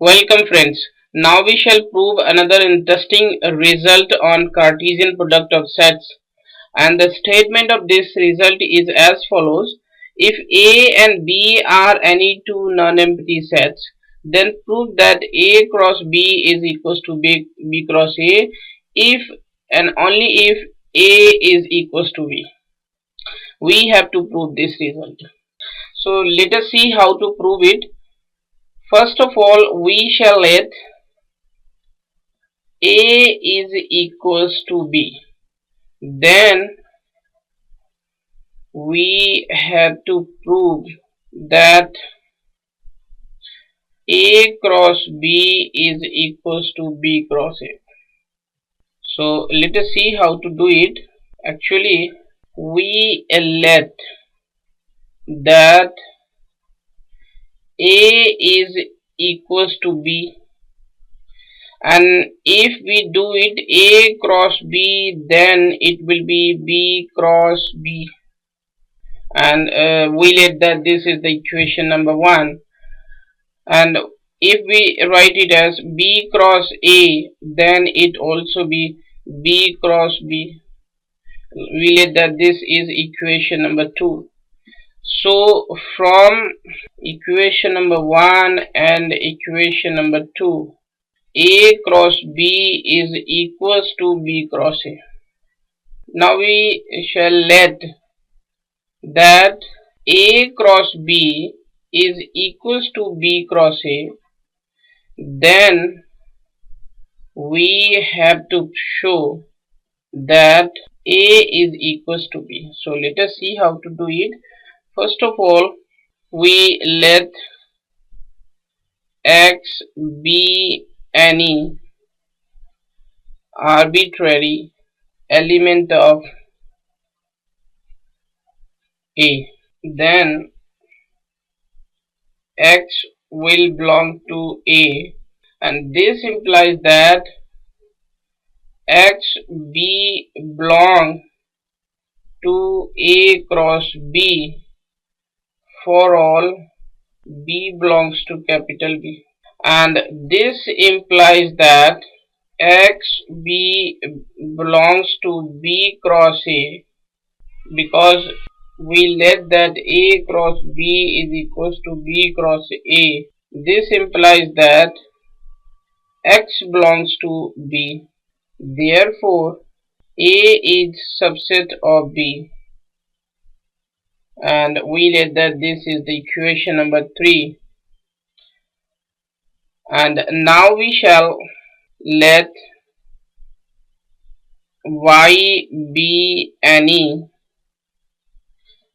Welcome friends. Now we shall prove another interesting result on Cartesian product of sets, and the statement of this result is as follows. If A and B are any two non-empty sets, then prove that A cross B is equals to B cross A if and only if A is equals to B. We have to prove this result. So let us see how to prove it. First of all, we shall let A is equals to B. Then we have to prove that A cross B is equals to B cross A. So let us see how to do it. Actually, we let that A is equals to B, and if we do it A cross B, then it will be B cross B, and we let that this is the equation number 1. And if we write it as B cross A, then it also be B cross B. We let that this is equation number 2. So from equation number 1 and equation number 2, A cross B is equals to B cross A. Now we shall let that A cross B is equals to B cross A. Then we have to show that A is equals to B. So let us see how to do it. First of all, we let X be any arbitrary element of A. Then X will belong to A, and this implies that X B belong to A cross B for all B belongs to capital B, and this implies that X B belongs to B cross A because we let that A cross B is equals to B cross A. This implies that X belongs to B. Therefore, A is subset of B, and we let that this is the equation number 3. And now we shall let Y be any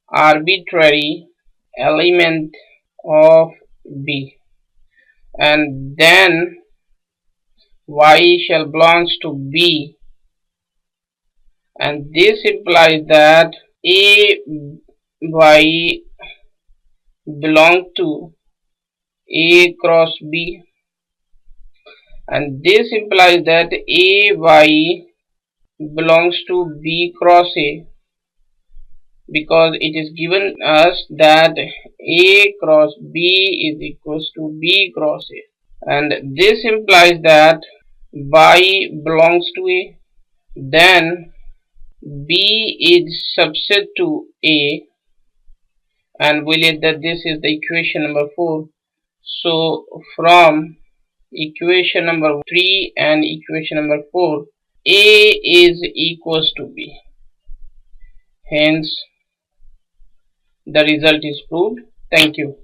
arbitrary element of B, and then Y shall belongs to B, and this implies that A Y belong to A cross B, and this implies that A Y belongs to B cross A because it is given us that A cross B is equals to B cross A, and this implies that Y belongs to A. Then B is subset to A, and we let that this is the equation number 4. So from equation number 3 and equation number 4, A is equals to B. Hence the result is proved. Thank you.